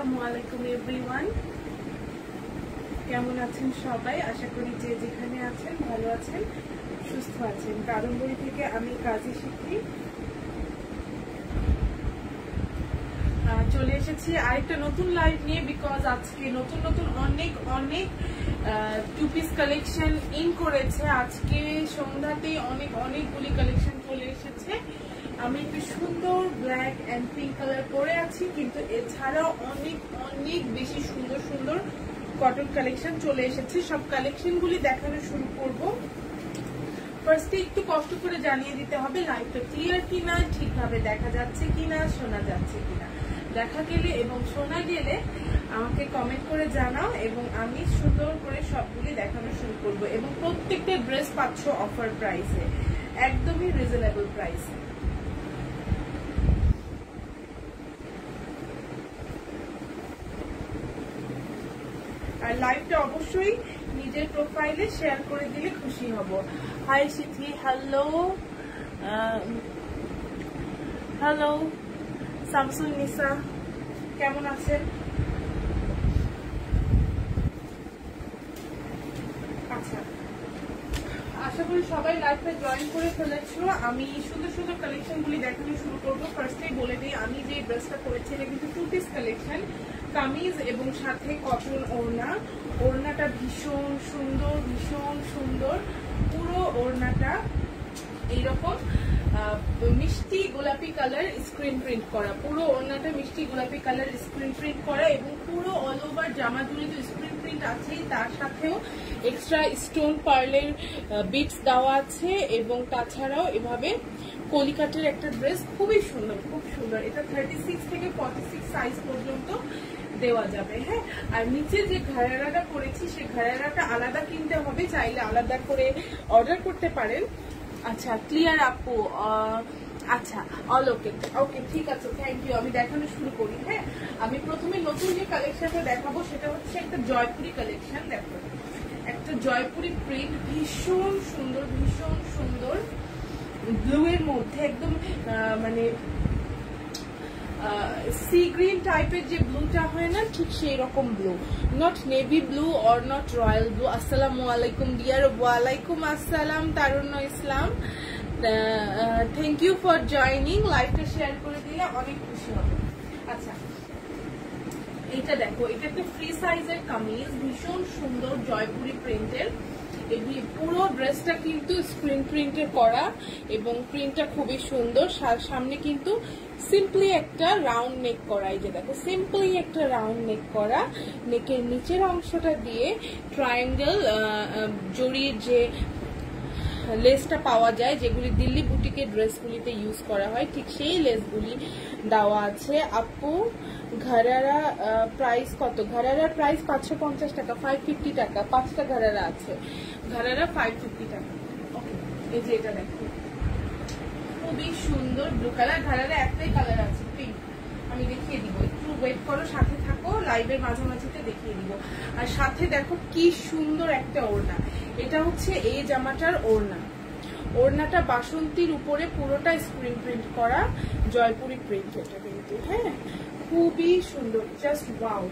আসসালামু আলাইকুম এভরিওয়ান, কেমন আছেন সবাই? আশা করি যে যেখানে আছেন ভালো আছেন, সুস্থ আছেন। কারণ বই থেকে আমি কাজী শিখি চলে এসেছি আরেকটা নতুন লাইভ নিয়ে। বিকজ আজকে নতুন নতুন অনেক অনেক টু পিস কালেকশন ইন করেছে। আজকে সন্ধ্যাতেই অনেকগুলি কালেকশন চলে এসেছে। আমি একটু সুন্দর ব্ল্যাক অ্যান্ড পিঙ্ক কালার পরে আছি, কিন্তু এছাড়াও অনেক বেশি সুন্দর সুন্দর কটন কালেকশন চলে এসেছে। সব কালেকশন গুলি দেখানো শুরু করব। ফার্স্টে একটু কষ্ট করে জানিয়ে দিতে হবে লাইভটা ক্লিয়ার কিনা, ঠিকভাবে দেখা যাচ্ছে কিনা, শোনা যাচ্ছে কিনা। দেখা গেলে এবং শোনা গেলে আমাকে কমেন্ট করে জানাও এবং আমি সুন্দর করে সবগুলি দেখানো শুরু করব। এবং প্রত্যেকটা ড্রেস পাচ্ছ অফার প্রাইসে, একদমই রিজনেবল প্রাইসে। আর লাইভটা অবশ্যই নিজের প্রোফাইলে শেয়ার করে দিলে খুশি হব। হাই সিথি, হ্যালো হ্যালো শামসুল নিসা, কেমন আছেন? আচ্ছা, আশা করি সবাই লাইভটা জয়েন করে ফেলেছো। আমি সুন্দর সুন্দর কালেকশন গুলি দেখানো শুরু করবো। ফার্স্টেই বলে দিই, আমি যে ড্রেসটা পরেছি এটা কিন্তু টু পিস কালেকশন, কামিজ এবং সাথে কটন ওড়না। ওড়নাটা ভীষণ সুন্দর। পুরো ওড়নাটা এইরকম মিষ্টি গোলাপি কালার স্ক্রিন প্রিন্ট করা। পুরো ওড়নাটা মিষ্টি গোলাপি কালার স্ক্রিন প্রিন্ট করা এবং পুরো অল ওভার জামা জুড়ে তো স্ক্রিন প্রিন্ট আছেই, তার সাথেও এক্সট্রা স্টোন পার্লের বিটস দেওয়া আছে। এবং তাছাড়াও এভাবে কলিকাটের একটা ড্রেস, খুবই সুন্দর, খুব সুন্দর। এটা 36 থেকে 46 সাইজ পর্যন্ত দেওয়া যাবে। হ্যাঁ, আর নিচে যে ঘাড়াটা পরেছি সে ঘাড়াটা আলাদা কিনতে হবে, চাইলে আলাদা করে অর্ডার করতে পারেন। আচ্ছা, ক্লিয়ার আপু? আচ্ছা, অল ওকে, ঠিক আছে, থ্যাংক ইউ। আমি দেখানো শুরু করি। হ্যাঁ, আমি প্রথমে নতুন যে কালেকশনটা দেখাবো সেটা হচ্ছে একটা জয়পুরি কালেকশন। দেখো, একটা জয়পুরি প্রিন্ট, ভীষণ সুন্দর ব্লু এর মধ্যে, একদম মানে সি গ্রিন টাইপের যে ব্লুটা হয় না, ঠিক সেই রকম blue, not navy blue or not royal blue. আসসালামু আলাইকুম ডিয়ার। ওয়ালাইকুম আসসালাম তারুণ্য ইসলাম, থ্যাংক ইউ ফর জয়নিং। লাইভটা শেয়ার করে দিলে অনেক খুশি হবে। আচ্ছা, এইটা দেখো, এটা একটা ফ্রি সাইজের কামিজ, ভীষণ সুন্দর জয়পুরি প্রিন্টের। পুরো ড্রেসটা কিন্তু স্ক্রিন প্রিন্টের করা এবং প্রিন্টটা খুবই সুন্দর। সামনে কিন্তু সিম্পলি একটা রাউন্ড নেক করা। এই যে দেখো, সিম্পলি একটা রাউন্ড নেক করা। নেকের নিচের অংশটা দিয়ে ট্রায়াঙ্গেল জড়িয়ে যে লেসটা পাওয়া যায়, যেগুলি দিল্লি বুটিকের ড্রেসগুলিতে ইউজ করা হয়, ঠিক সেই লেসগুলি দেওয়া আছে। আপু ঘাড়ারা প্রাইস কত? ঘাড়ারার প্রাইস 550 টাকা, 550 টাকা। 5টা ঘাড়ারা আছে, ঘাড়ারা 550 টাকা। ওকে, এই যে এটা দেখো, খুবই সুন্দর ব্লু কালার। ঘাড়ারা একটাই কালার আছে, পিঙ্ক। আমি দেখিয়ে দিব, একটু ওয়েট করো, সাথে থাকো, লাইভের মাঝামাঝিতে দেখিয়ে দিব। আর সাথে দেখো কি সুন্দর একটা ওড়না। এটা হচ্ছে এই জামাটার ওড়না। ওড়নাটা বাসন্তীর উপরে পুরোটা স্ক্রিন প্রিন্ট করা জয়পুরি প্রিন্ট। এটা কিন্তু হ্যাঁ, খুবই সুন্দর, জাস্ট ওয়াও।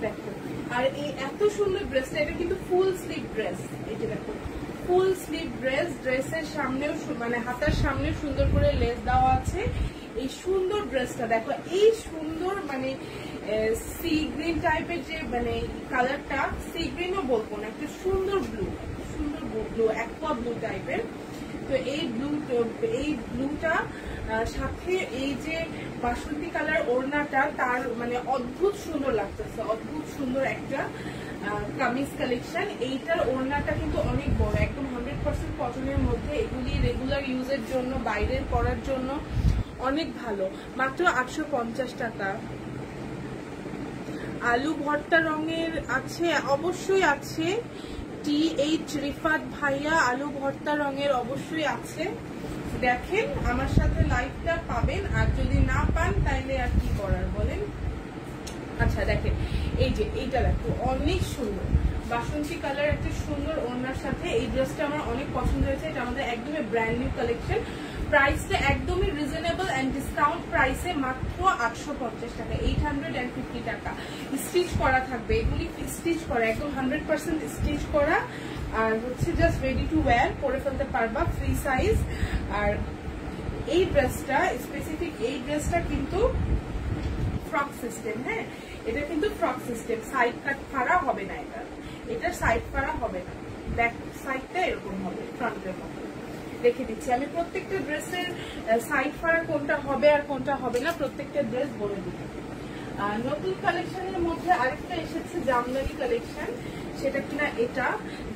দেখো, আর এই এত সুন্দর ড্রেসটা, এটা কিন্তু ফুল স্লিভ ড্রেস। এই যে দেখো, ফুল স্লিভ ড্রেস। ড্রেসের সামনেও মানে হাতার সামনে সুন্দর করে লেস দেওয়া আছে। এই সুন্দর ড্রেসটা দেখো, এই সুন্দর মানে সি গ্রিন টাইপের যে মানে কালারটা, সি গ্রিনও বলবো না, একটা সুন্দর ব্লু, অ্যাকোয়া ব্লু টাইপের। তো এই ব্লুটা সাথে এই যে বাসন্তী কালার ওড়নাটা, তার মানে অদ্ভুত সুন্দর লাগতেছে, অদ্ভুত সুন্দর একটা কামিজ কালেকশন। এইটার ওড়নাটা কিন্তু অনেক বড়, একদম 100% কটনের মধ্যে। এগুলি রেগুলার ইউজের জন্য, বাইরের পরার জন্য অনেক ভালো। মাত্র 850 টাকা। আলু ভর্তা রঙের আছে, অবশ্যই আছে। TH রিফাত ভাইয়া, আলু ভর্তা রঙের অবশ্যই আছে। দেখেন, আমার সাথে লাইভটা পাবেন, আর যদি না পান তাইলে আর কি করার বলেন। আচ্ছা দেখেন, এই যে এইটা দেখো, অনেক সুন্দর বাসন্তী কালার একটা সুন্দর ওড়নার সাথে। এই ড্রেসটা আমার অনেক পছন্দ হয়েছে। এটা আমাদের একদমই ব্র্যান্ড নিউ কালেকশন। প্রাইসটা একদমই রিজনেবল এন্ড ডিসকাউন্ট প্রাইসে মাত্র 850 টাকা, 850 টাকা। স্টিচ করা থাকবে, এগুলি স্টিচ করা, একদম 100% স্টিচ করা, আর হচ্ছে জাস্ট রেডি টু ওয়্যার, পরে ফেলতে পারবা, ফ্রি সাইজ। আর এই ড্রেসটা স্পেসিফিক, এই ড্রেসটা কিন্তু ফ্রক সিস্টেম। হ্যাঁ, এটা কিন্তু ফ্রক সিস্টেম, সাইড কাট ফাড়া হবে না, এটা সাইড ফাড়া হবে না, ব্যাক সাইডটা এরকম হবে ফ্রন্টের মতো। রেখে দিচ্ছি আমি প্রত্যেকটা ড্রেসের সাইড ফাড়া কোনটা হবে আর কোনটা হবে না, প্রত্যেকটা ড্রেস বলে দিচ্ছি। নতুন কালেকশনের মধ্যে আরেকটা এসেছে জামদানি কালেকশন, সেটা কিনা এটা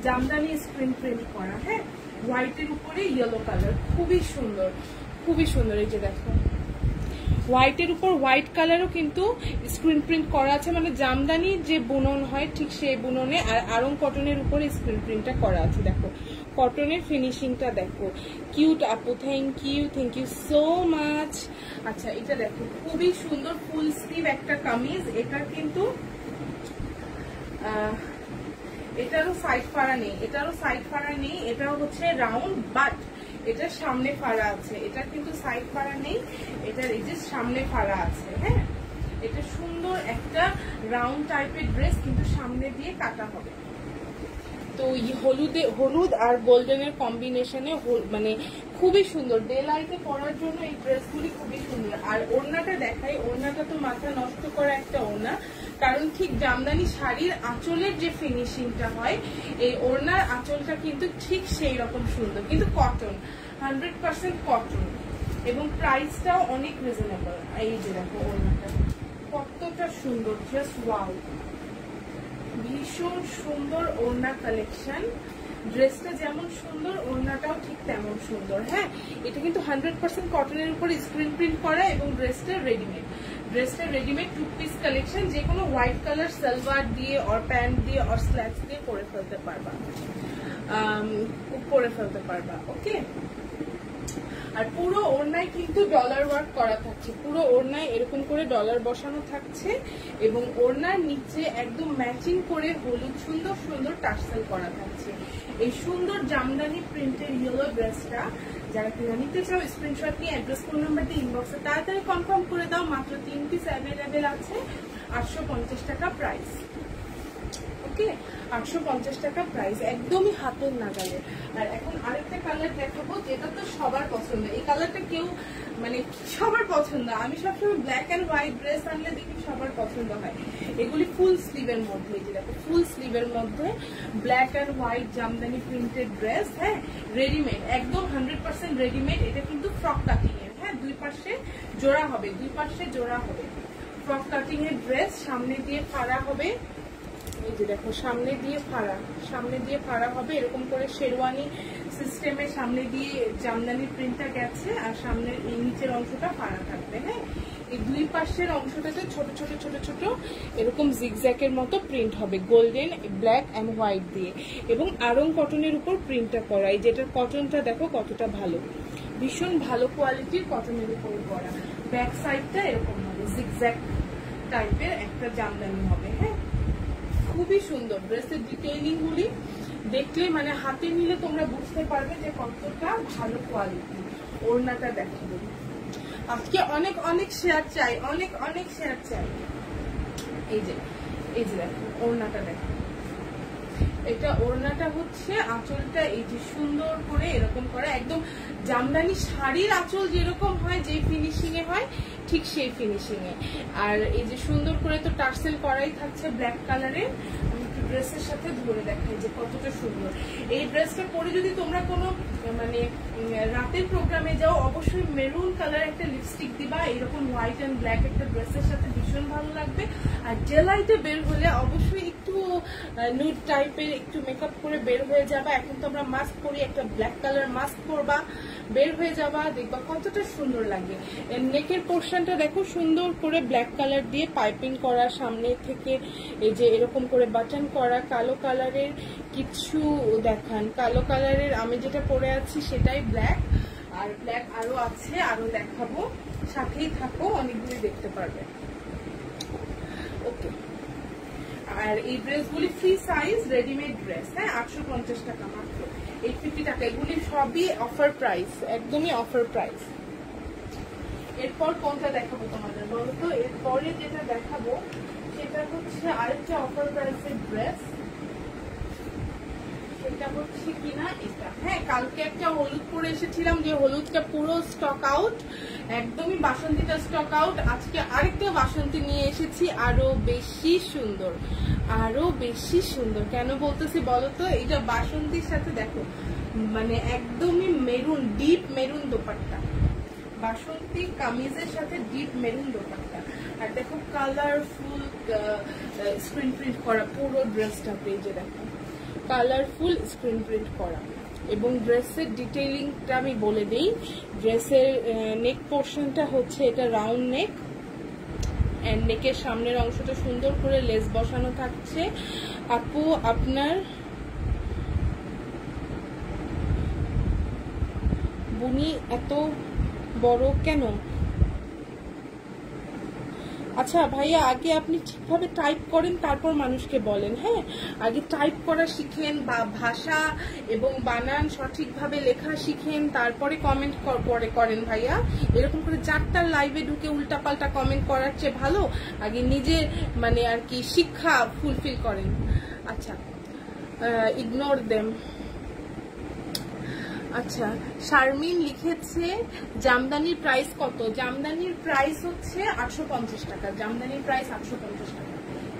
জামদানি স্ক্রিন প্রিন্ট করা। হ্যাঁ, হোয়াইটের উপরে ইয়েলো কালার, খুবই সুন্দর, খুবই সুন্দর। এই যে দেখো, হোয়াইটের উপর হোয়াইট কালারও কিন্তু স্ক্রিন প্রিন্ট করা আছে, মানে জামদানি যে বুনন হয় ঠিক সেই বুননে। আর আরং কটনের উপরে স্ক্রিন প্রিন্টটা করা আছে। দেখো কটনের ফিনিশিংটা দেখো, কিউট আপু, থ্যাংক ইউ সো মাচ। আচ্ছা, এটা দেখো খুবই সুন্দর ফুল স্লিভ একটা কামিজ, এটা কিন্তু এটারও সাইড ফাড়া নেই, এটাও হচ্ছে রাউন্ড, বাট এটার সামনে ফাড়া আছে, এটা কিন্তু সাইড ফাড়া নেই, এটার এই যে সামনে ফাড়া আছে। হ্যাঁ, এটা সুন্দর একটা রাউন্ড টাইপের ড্রেস, কিন্তু সামনে দিয়ে কাটা হবে। তো হলুদ আর গোল্ডেনের কম্বিনেশনে মানে খুবই সুন্দর, ডে লাইটে পরার জন্য এই ড্রেসগুলি খুবই সুন্দর। আর ওড়নাটা দেখাই, ওড়নাটা তো মাথা নষ্ট করা একটা ওড়না, কারণ ঠিক জামদানি শাড়ির আঁচলের যে ফিনিশিংটা হয়, এই ওড়নার আঁচলটা কিন্তু ঠিক সেই রকম সুন্দর, কিন্তু কটন, 100% কটন, এবং প্রাইসটাও অনেক রিজনেবল। এই যে দেখো ওড়নাটা কতটা সুন্দর, জাস্ট ওয়াও, ভীষণ সুন্দর ওড়না কালেকশন। ড্রেসটা যেমন সুন্দর, ওড়নাটাও ঠিক তেমন সুন্দর। হ্যাঁ, এটা কিন্তু 100% কটনের উপর স্ক্রিন প্রিন্ট করা, এবং ড্রেসটা রেডিমেড 2 পিস কালেকশন, যে কোনো হোয়াইট কালার সালোয়ার দিয়ে অর প্যান্ট দিয়ে অর স্ল্যাক্স দিয়ে পরে ফেলতে পারবা, ওকে। আর পুরো ওড়নায় কিন্তু ডলার ওয়ার্ক করা থাকছে, পুরো ওড়নায় এরকম করে ডলার বসানো থাকছে, এবং ওড়নার নিচে একদম ম্যাচিং করে হলুদ সুন্দর সুন্দর টার্সেল করা থাকছে। এই সুন্দর জামদানি প্রিন্টের ইয়েলো ড্রেসটা যারা কিনা নিতে চাও, স্ক্রিনশট নিয়ে অ্যাড্রেস, ফোন নাম্বার দিয়ে ইনবক্সে তাড়াতাড়ি কনফার্ম করে দাও। মাত্র 3 পিস অ্যাভেলেবেল আছে, 850 টাকা প্রাইস, ওকে, 850 টাকা প্রাইস, একদমই হাতের নাগালে। আর এখন আরেকটা কালার দেখাবো, যেটা তো সবার পছন্দ, এই কালারটা কেউ মানে সবার পছন্দ। আমি সবসময় ব্ল্যাক এন্ড হোয়াইট ড্রেস আনলে দেখি সবার পছন্দ হয়। এগুলি ফুল স্লিভের মধ্যে, এই যে দেখো ফুল স্লিভের মধ্যে black and white jamdani printed dress. হ্যাঁ, রেডিমেড, একদম 100% রেডিমেড। এটা কিন্তু ফ্রক কাটিং এর, হ্যাঁ, দুই পাশে জোড়া হবে, ফ্রক কাটিং এর ড্রেস, সামনে দিয়ে ফাড়া হবে। এই যে দেখো সামনে দিয়ে ফাড়া হবে, এরকম করে শেরওয়ানি সিস্টেমে সামনে দিয়ে জামদানির প্রিন্টটা গেছে, আর সামনের এই নিচের অংশটা ফাড়া থাকবে। হ্যাঁ, এই দুই পাশের অংশটাতে ছোট ছোট ছোট ছোট এরকম জিগজ্যাকের মতো প্রিন্ট হবে, গোল্ডেন, ব্ল্যাক এন্ড হোয়াইট দিয়ে, এবং আরং কটনের উপর প্রিন্টটা করা। এই যেটার কটনটা দেখো কতটা ভালো, ভীষণ ভালো কোয়ালিটির কটনের উপর করা। ব্যাক সাইডটা এরকম হবে, জিগজ্যাক টাইপের একটা জামদানি হবে। হ্যাঁ, খুবই সুন্দর। ড্রেসের ডিটেইলিং গুলি দেখলে মানে হাতে নিলে তোমরা বুঝতে পারবে যে কতটা ভালো কোয়ালিটি। ওড়নাটা দেখো, আজকে অনেক অনেক শেয়ার চাই, অনেক শেয়ার চাই। এই যে দেখো ওড়নাটা দেখো, এটা ওড়নাটা হচ্ছে, আঁচলটা এই যে সুন্দর করে এরকম করা, একদম জামদানি শাড়ির আঁচল যেরকম হয়, যে ফিনিশিং এ হয় ঠিক সেই ফিনিশিং এ। আর এই যে সুন্দর করে তো টার্সেল করাই থাকছে ব্ল্যাক কালারের। ড্রেসের সাথে ধরে দেখাই যে কতটা সুন্দর। এই ড্রেসটা পরে যদি তোমরা কোনো মানে রাতের প্রোগ্রামে যাও, অবশ্যই মেরুন কালার একটা লিপস্টিক দিবা, এরকম হোয়াইট এন্ড ব্ল্যাক একটা ড্রেসের সাথে ভীষণ ভালো লাগবে। আর ডে লাইটে বের হলে অবশ্যই একটু নুড টাইপের একটু মেকআপ করে বের হয়ে যাবা। এখন তো আমরা মাস্ক পরি, একটা ব্ল্যাক কালার মাস্ক পরবা, বের হয়ে যাবা, দেখবা কতটা সুন্দর লাগে। নেকের পোর্শনটা দেখো সুন্দর করে ব্ল্যাক কালার দিয়ে পাইপিং করা, সামনে থেকে এই যে এরকম করে বাটন করা। কালো কালারের কিছু দেখান, কালো কালারের আমি যেটা পরে আছি সেটাই ব্ল্যাক, আর ব্ল্যাক আরো আছে, আরো দেখাবো, সাথেই থাকো, অনেকগুলি দেখতে পারবে। ওকে, আর এই ড্রেসগুলি ফ্রি সাইজ রেডিমেড ড্রেস, হ্যাঁ 850 টাকা মাত্র, 850 টাকা। এগুলি সবই অফার প্রাইস, একদমই অফার প্রাইস। এরপর কোনটা দেখাবো তোমাদের বলো তো? এরপরে যেটা দেখাবো সেটা হচ্ছে আরেকটা অফার প্রাইসের ড্রেস, সেটা হচ্ছে কিনা এটা। হ্যাঁ কালকে একটা হলুদ পরে এসেছিলাম, যে হলুদটা পুরো স্টক আউট, একদমই বাসন্তীটা স্টক আউট। আজকে আরেকটা বাসন্তী নিয়ে এসেছি, আরো বেশি সুন্দর, আরো বেশি সুন্দর। কেন বলতেছি বলো তো? এটা বাসন্তীর সাথে দেখো মানে একদমই মেরুন, ডিপ মেরুন দোপাট্টা, বাসন্তী কামিজের সাথে ডিপ মেরুন দোপাট্টা। আর দেখো কালারফুল স্ক্রিন প্রিন্ট করা পুরো ড্রেসটা, পেজে দেখো কালারফুল স্ক্রিন প্রিন্ট করা। এবং ড্রেসের ডিটেইলিংটা আমি বলে দিই, ড্রেসের নেক পোর্শনটা হচ্ছে এটা রাউন্ড নেক, এন্ড নেকের সামনের অংশটা সুন্দর করে লেস বসানো থাকছে। আপু আপনার বুনি এত বড় কেন? আচ্ছা ভাইয়া, আগে আপনি ঠিকভাবে টাইপ করেন তারপর মানুষকে বলেন। হ্যাঁ আগে টাইপ করা শিখেন, বা ভাষা এবং বানান সঠিকভাবে লেখা শিখেন, তারপরে কমেন্ট পরে করেন ভাইয়া। এরকম করে 4টার লাইভে ঢুকে উল্টাপাল্টা কমেন্ট করার চেয়ে ভালো আগে নিজে মানে আর কি শিক্ষা ফুলফিল করেন। আচ্ছা ইগনোর দেম। আচ্ছা শারমিন লিখেছে জামদানির প্রাইস কত? জামদানির প্রাইস হচ্ছে 850 টাকা, জামদানির প্রাইস 850 টাকা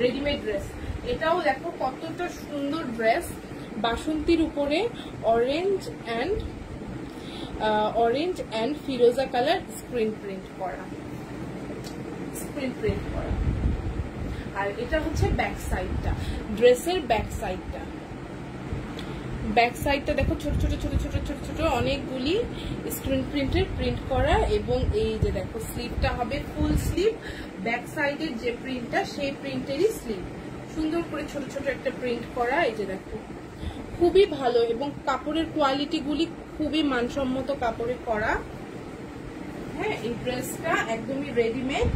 রেডিমেড ড্রেস। এটাও দেখো কতটা সুন্দর ড্রেস, বাসন্তীর উপরে orange and Firoza colour screen print করা, আর এটা হচ্ছে ব্যাক সাইডটা, ড্রেসের ব্যাক সাইডটা। ব্যাক সাইডটা দেখো ছোট ছোট ছোট ছোট ছোট ছোট অনেকগুলি স্ক্রিন প্রিন্টের প্রিন্ট করা, এবং এই যে দেখো স্লিভটা হবে ফুল স্লিভ, ব্যাক সাইডের যে প্রিন্টটা সেই প্রিন্টেরই স্লিভ, সুন্দর করে ছোট ছোট একটা প্রিন্ট করা। এই যে দেখো খুবই ভালো, এবং কাপড়ের কোয়ালিটি গুলি খুবই মানসম্মত কাপড়ে করা। হ্যাঁ এই ড্রেসটা একদমই রেডিমেড।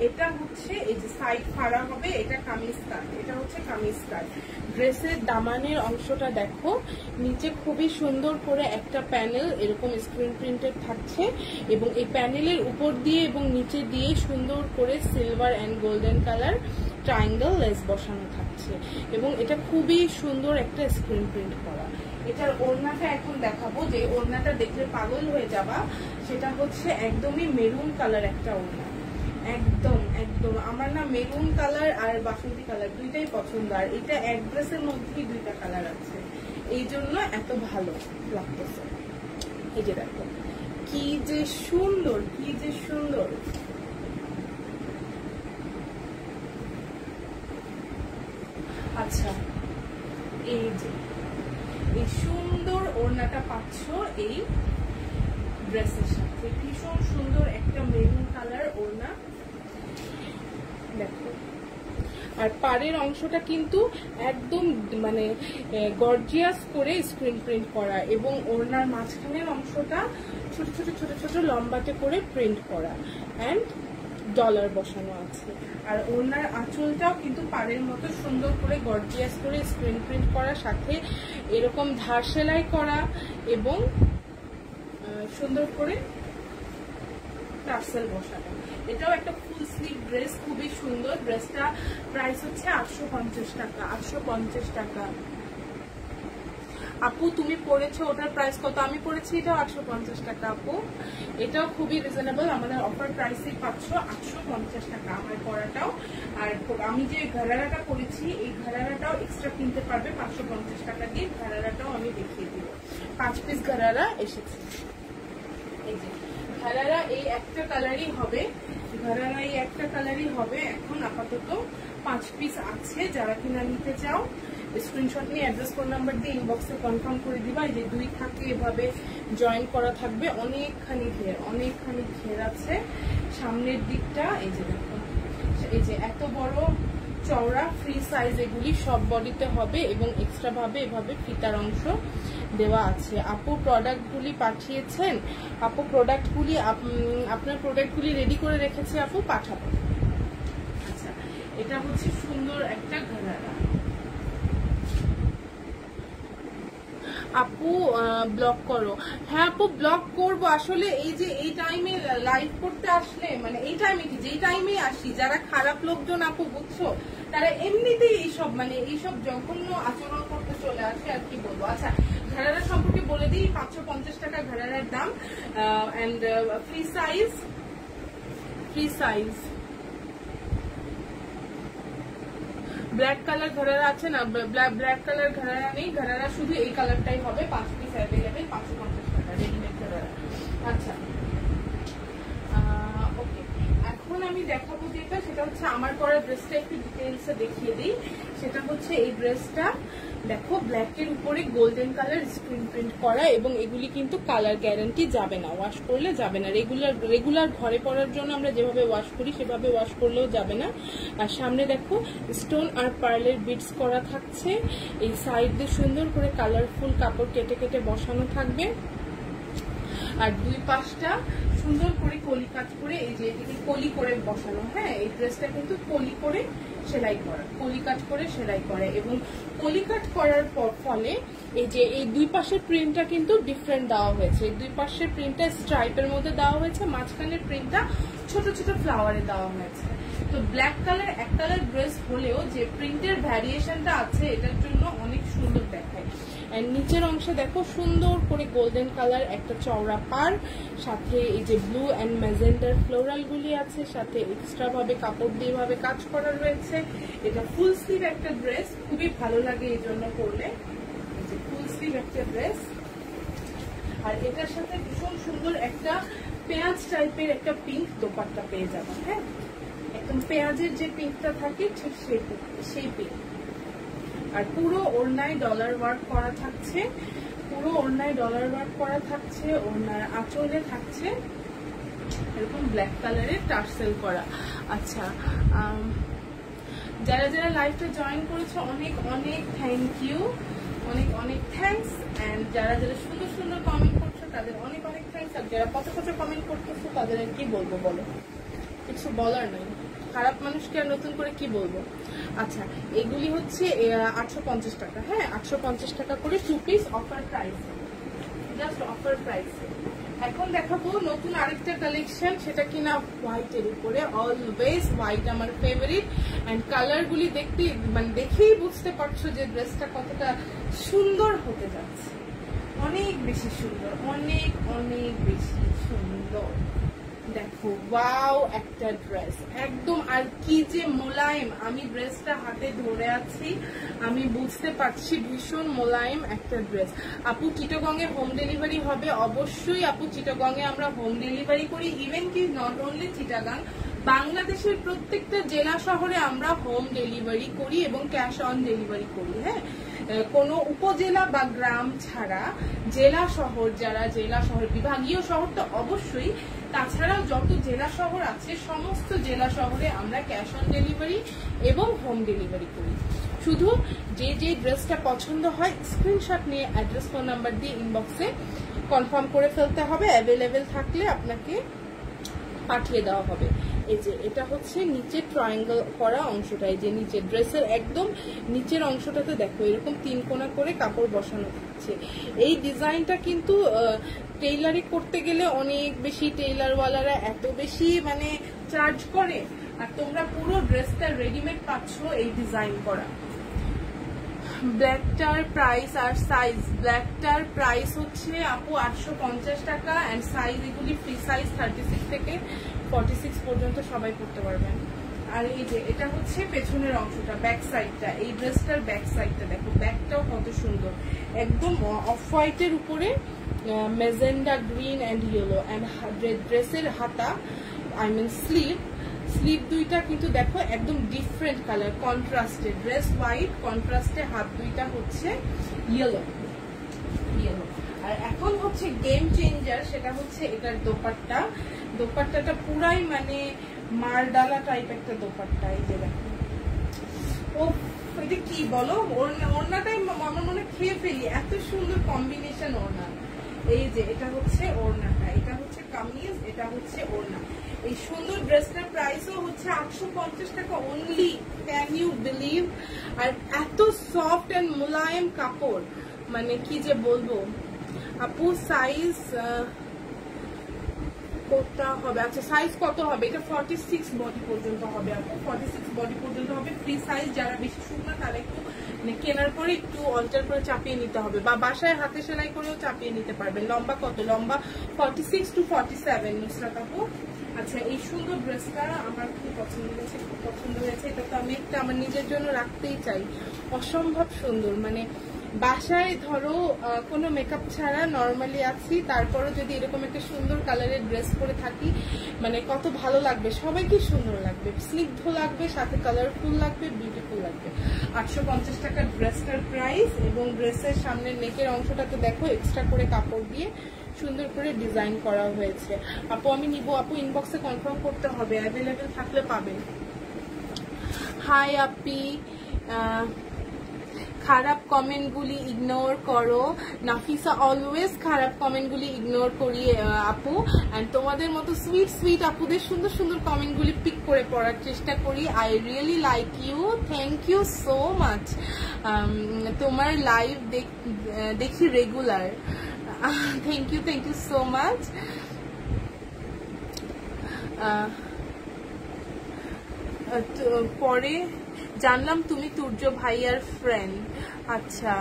এটা হচ্ছে এই যে সাইড ফাড়া হবে, এটা কামিজ কাট, এটা হচ্ছে কামিজ কাট। ড্রেসের দামানের অংশটা দেখো, নিচে খুবই সুন্দর করে একটা প্যানেল এরকম স্ক্রিন প্রিন্টেড থাকছে, এবং এই প্যানেলের উপর দিয়ে এবং নিচে দিয়ে সুন্দর করে silver and golden colour triangle less বসানো থাকছে, এবং এটা খুবই সুন্দর একটা স্ক্রিন প্রিন্ট করা। এটার ওড়নাটা এখন দেখাবো, যে ওড়নাটা দেখলে পাগল হয়ে যাবা, সেটা হচ্ছে একদমই মেরুন কালার একটা ওড়না, একদম একদম। আমার না মেরুন কালার আর বাসন্তী কালার দুইটাই পছন্দ, আর এটা এক ড্রেসের মধ্যেই দুইটা কালার আছে, এই জন্য এত ভালো লাগতেছে। এই যে দেখো কি যে সুন্দর, কি যে সুন্দর। আচ্ছা এই যে এই সুন্দর ওড়নাটা পাচ্ছ এই ড্রেসের সাথে, ভীষণ সুন্দর একটা মেরুন কালার ওড়না দেখো। আর পাড়ের অংশটা কিন্তু একদম মানে গর্জিয়াস করে স্ক্রিন প্রিন্ট করা, এবং ওড়নার মাঝখানের অংশটা ছোট ছোট ছোট ছোট লম্বাটে করে প্রিন্ট করা, অ্যান্ড ডলার বসানো আছে। আর ওড়নার আঁচলটাও কিন্তু পাড়ের মতো সুন্দর করে গর্জিয়াস করে স্ক্রিন প্রিন্ট করার সাথে এরকম ধার সেলাই করা, এবং সুন্দর করে টার্সেল বসানো। এটাও একটা ফুল স্লিভ ড্রেস, খুবই সুন্দর। ড্রেসটা প্রাইস হচ্ছে 850 টাকা, 850 টাকা। আপু তুমি পড়েছো ওটার প্রাইস কত? আমি পড়েছি এটাও 850 টাকা আপু, এটাও খুবই রিজনেবল, আমাদের অফার প্রাইসে পাচ্ছ 850 টাকা আমার পরাটাও। আর আমি যে ঘারারাটা পরেছি এই ঘারারাটাও এক্সট্রা কিনতে পারবে 550 টাকা দিয়ে, ঘারারাটাও আমি দেখিয়ে দিব। 5 পিস ঘারারা এসেছে। এই যে ঘারারা এই একটা কালারই হবে, ঘারারা এই একটা কালারই হবে। এখন আপাতত 5 পিস আছে, যারা কিনা নিতে চাও স্ক্রিনশট নিয়ে অ্যাড্রেস ফোন নাম্বার দিয়ে ইনবক্সে কনফার্ম করে দিবা। এই যে 2 থাকে এভাবে জয়েন করা থাকবে, অনেকখানি ঘের আছে সামনের দিকটা। এই যে দেখো এই যে এত বড় চওড়া ফ্রি সাইজ, এগুলি সব বডিতে হবে, এবং এক্সট্রা ভাবে এভাবে ফিতার অংশ দেওয়া আছে। আপু প্রোডাক্টগুলি পাঠিয়েছেন? আপু প্রোডাক্টগুলি আপনার প্রোডাক্টগুলি রেডি করে রেখেছে আপু, পাঠাবো। আচ্ছা এটা হচ্ছে সুন্দর একটা ঘাড়ারা। আপু ব্লগ করো। হ্যাঁ আপু ব্লগ করবো, আসলে এই যে এই টাইমে লাইভ করতে আসলে মানে এই টাইমে কি যেই টাইমে আসি, যারা খারাপ লোকজন আপু বুঝছো, তারা এমনিতেই এইসব মানে এইসব জঘন্য আচরণ করতে চলে আসে, আর কি বলবো। আচ্ছা ঘাড়ারা সম্পর্কে বলে দিই, 550 টাকা ঘাড়ারার দাম, and free size. Black colour ঘাড়ারা আছে না, ব্ল্যাক কালার ঘাড়ারা নেই, ঘাড়ারা শুধু এই কালারটাই হবে। 5 পিস অ্যাভেলেবেল, 550 টাকা রেডিমেড ঘাড়ারা। আচ্ছা ওকে, এখন আমি দেখাবো যেটা, সেটা হচ্ছে আমার পরা ড্রেসটা একটু ডিটেইলসে দেখিয়ে দিই। সেটা হচ্ছে এই ড্রেসটা দেখো, ব্ল্যাকের উপরে গোল্ডেন কালার স্ক্রিন প্রিন্ট করা, এবং এগুলি কিন্তু কালার গ্যারান্টি যাবে না, ওয়াশ করলে যাবে না। রেগুলার ঘরে পরার জন্য আমরা যেভাবে ওয়াশ করি সেভাবে ওয়াশ করলেও যাবে না। আর সামনে দেখো স্টোন আর পার্লের বিটস করা থাকছে, এই সাইড দিয়ে সুন্দর করে কালারফুল কাপড় কেটে কেটে বসানো থাকবে, আর দুই পাশটা সুন্দর করে কলি কাজ করে, এই যে এদিকে কলি করে বসানো। হ্যাঁ এই ড্রেসটা কিন্তু কলি করে সেলাই করা, কলি কাজ করে সেলাই করা, এবং কলি কাট করার ফলে এই যে এই দুই পাশের প্রিন্টটা কিন্তু ডিফারেন্ট দেওয়া হয়েছে। এই দুই পাশের প্রিন্টটা স্ট্রাইপের মধ্যে দেওয়া হয়েছে, মাঝখানের প্রিন্টটা ছোট ছোট ফ্লাওয়ারে দেওয়া হয়েছে। তো ব্ল্যাক কালার এক কালার ড্রেস হলেও যে প্রিন্টের ভ্যারিয়েশনটা আছে এটার জন্য অনেক সুন্দর দেখায়। আর নিচের অংশে দেখো সুন্দর করে গোল্ডেন কালার একটা চওড়া পার, সাথে এই যে ব্লু অ্যান্ড ম্যাজেন্ডার ফ্লোরাল গুলি আছে, সাথে এক্সট্রা ভাবে কাপড় দিয়ে ভাবে কাজ করা রয়েছে। এটা ফুল স্লিভ একটা ড্রেস, খুবই ভালো লাগে এই জন্য করলে, ফুল স্লিভ একটা ড্রেস। আর এটার সাথে ভীষণ সুন্দর একটা পেঁয়াজ টাইপের একটা পিঙ্ক দোপাট্টা পেয়ে যাবে। হ্যাঁ একদম পেঁয়াজের যে পিঙ্কটা থাকে ঠিক সেই পিঙ্ক। আর পুরো ওড়নায় ডলার ওয়ার্ক করা থাকছে, পুরো ওড়নায় ডলার ওয়ার্ক করা থাকছে, ওড়নার আঁচলে থাকছে এরকম ব্ল্যাক কালারের টার্সেল করা। আচ্ছা যারা যারা লাইভটা জয়েন করেছো অনেক অনেক থ্যাংক ইউ, অনেক অনেক থ্যাংকস। এন্ড যারা যারা সুন্দর সুন্দর কমেন্ট করছো তাদের অনেক অনেক থ্যাংকস। আর যারা কত কত কমেন্ট করতেছো তাদের আর কি বলবো বলো, কিছু বলার নেই, খারাপ মানুষকে আর নতুন করে কি বলবো। আচ্ছা এগুলি হচ্ছে 850 টাকা। হ্যাঁ 850 টাকা করে 2 piece offer price, just offer price. এখন দেখাবো নতুন আরেকটা কালেকশন, সেটা কিনা হোয়াইটের উপরে। অলওয়েজ হোয়াইট আমার ফেভারিট, এন্ড কালার গুলি দেখতে মানে দেখেই বুঝতে পারছো যে ড্রেসটা কতটা সুন্দর হতে যাচ্ছে, অনেক বেশি সুন্দর, অনেক অনেক বেশি সুন্দর। দেখো ওয়াও একটা ড্রেস একদম, আর কি যে মোলায়েম, আমি ড্রেসটা হাতে ধরে আছি আমি বুঝতে পারছি ভীষণ মোলায়েম একটা ড্রেস। আপু চিটাগং এ হোম ডেলিভারি হবে? অবশ্যই আপু, চিটাগং এ আমরা হোম ডেলিভারি করি। ইভেন কি নট অনলি চিটাগাং, বাংলাদেশের প্রত্যেকটা জেলা শহরে আমরা হোম ডেলিভারি করি এবং ক্যাশ অন ডেলিভারি করি। হ্যাঁ কোনো উপজেলা বা গ্রাম ছাড়া জেলা শহর, যারা জেলা শহর, বিভাগীয় শহর তো অবশ্যই, তাছাড়াও যত জেলা শহর আছে সমস্ত জেলা শহরে আমরা ক্যাশ অন ডেলিভারি এবং হোম ডেলিভারি করি। শুধু যে যে ড্রেসটা পছন্দ হয় স্ক্রিনশট নিয়ে অ্যাড্রেস ফোন নাম্বার দিয়ে ইনবক্সে কনফার্ম করে ফেলতে হবে, অ্যাভেলেবেল থাকলে আপনাকে পাঠিয়ে দেওয়া হবে। এই যে এটা হচ্ছে নিচে ট্রায়াঙ্গেল করা অংশটা, এই যে নিচে ড্রেসের একদম নিচের অংশটাতে দেখো এরকম 3 কোণা করে কাপড় বসানো থাকছে। এই ডিজাইনটা কিন্তু টেইলারে করতে গেলে অনেক বেশি, টেইলারওয়ালারা এত বেশি মানে চার্জ করে, আর তোমরা পুরো ড্রেসটা রেডিমেড পাচ্ছ এই ডিজাইন করা। ব্ল্যাকটার প্রাইস আর সাইজ, ব্ল্যাকটার প্রাইস হচ্ছে আপু 850 টাকা, এন্ড সাইজ এগুলি ফ্রি সাইজ 36 থেকে 46 পর্যন্ত সবাই পড়তে পারবেন। আর এই যে এটা হচ্ছে পেছনের অংশটা, ব্যাক সাইডটা, এই ড্রেসটার ব্যাক সাইডটা দেখো, ব্যাকটাও কত সুন্দর, একদম অফ হোয়াইটের উপরে magenta green and yellow, and ড্রেসের হাতা আই মিন স্লিভ দুইটা কিন্তু দেখো একদম ডিফারেন্ট কালার, কন্ট্রাস্টে, ড্রেস হোয়াইট, কন্ট্রাস্টে হাত দুইটা হচ্ছে ইয়েলো। আর এখন হচ্ছে গেম চেঞ্জার, সেটা হচ্ছে এটার দোপাট্টাটা পুরাই মানে মারডালা টাইপ একটা দোপাট্টা। এই যে দেখো, ও এটা কি বলো, ওড়নাটাই আমার মনে খেয়ে ফেলি, এত সুন্দর কম্বিনেশন ওড়না। এই যে এটা হচ্ছে ওড়নাটা, এটা হচ্ছে কামিজ, এটা হচ্ছে ওড়না। এই সুন্দর ড্রেসটার প্রাইসও হচ্ছে 850 টাকা অনলি। Can you believe? আর এত সফট এন্ড মোলায়েম কাপড়, মানে কি যে বলবো। আপু সাইজ কোনটা হবে? আচ্ছা সাইজ কত হবে? এটা 46 বডি পর্যন্ত হবে আপু, 46 বডি পর্যন্ত হবে। Free size. যারা বেশি শুকনা তারা একটু কেনার পরে একটু অল্টার করে চাপিয়ে নিতে হবে, বা বাসায় হাতে সেলাই করেও চাপিয়ে নিতে পারবেন। লম্বা কত? লম্বা 46 to 47 নুসরাত আপু। আচ্ছা এই সুন্দর ড্রেসটা আমার খুব পছন্দ হয়েছে, খুব পছন্দ হয়েছে। এটা তো আমি একটা আমার নিজের জন্য রাখতেই চাই। অসম্ভব সুন্দর, মানে বাসায় ধরো কোনো মেকআপ ছাড়া নর্মালি আছি, তারপরে যদি এরকম একটা সুন্দর কালারের ড্রেস পরে থাকি, মানে কত ভালো লাগবে, সবাইকে সুন্দর লাগবে, স্নিগ্ধ লাগবে, সাথে কালারফুল লাগবে, বিউটিফুল লাগবে। 850 টাকা ড্রেসটার প্রাইস। এবং ড্রেসের সামনের নেকের অংশটাতে দেখো এক্সট্রা করে কাপড় দিয়ে সুন্দর করে ডিজাইন করা হয়েছে। আপু আমি নিব আপু, ইনবক্সে কনফার্ম করতে হবে, অ্যাভেলেবেল থাকলে পাবেন। হাই আপি, খারাপ কমেন্টগুলি ইগনোর করো। নাফিসা অলওয়েজ খারাপ কমেন্টগুলি ইগনোর করি আপু, অ্যান্ড তোমাদের মতো সুইট সুইট আপুদের সুন্দর সুন্দর কমেন্টগুলি পিক করে পড়ার চেষ্টা করি। I really like you, thank you so much. তোমার লাইভ দেখি regular, thank you so much. পরে জানলাম তুমি তুর্য ভাইয়ার ফ্রেন্ড। আচ্ছা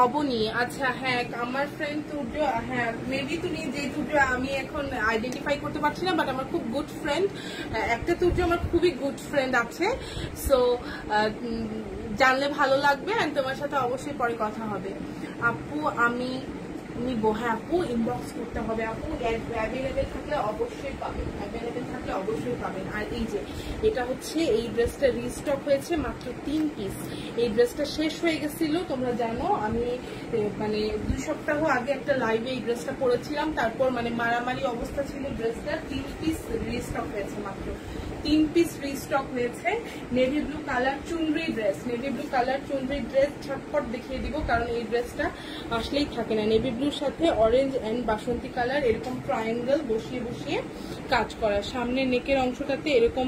অবনী, আচ্ছা হ্যাঁ আমার ফ্রেন্ড তুর্য, হ্যাঁ মেবি তুমি যে তুর্য আমি এখন আইডেন্টিফাই করতে পারছি না, বাট আমার খুব গুড ফ্রেন্ড, একটা তুর্য আমার খুবই গুড ফ্রেন্ড আছে। সো জানলে ভালো লাগবে, অ্যান্ড তোমার সাথে অবশ্যই পরে কথা হবে। আপু আমি নিব, হ্যাঁ আপু ইনবক্স করতে হবে আপু, অ্যাভেলেবেল থাকলে অবশ্যই পাবেন, অ্যাভেলেবেল থাকলে অবশ্যই পাবেন। আর এই যে এটা হচ্ছে এই ড্রেসটা রিস্টক হয়েছে মাত্র 3 পিস। এই ড্রেসটা শেষ হয়ে গেছিল, তোমরা জানো আমি মানে 2 সপ্তাহ আগে একটা লাইভে এই ড্রেসটা পরেছিলাম, তারপর মানে মারামারি অবস্থা ছিল ড্রেসটা। 3 পিস রিস্টক হয়েছে, মাত্র 3 পিস রিস্টক হয়েছে। নেভি ব্লু কালার চুনরি ড্রেস, নেভি ব্লু কালার চুনরি ড্রেস ঝটপট দেখিয়ে দিব, কারণ এই ড্রেসটা আসলেই থাকে না। নেভি ব্লুর সাথে অরেঞ্জ অ্যান্ড বাসন্তী কালার এরকম ট্রায়াঙ্গেল বসিয়ে বসিয়ে কাজ করা। সামনে নেকের অংশটাতে এরকম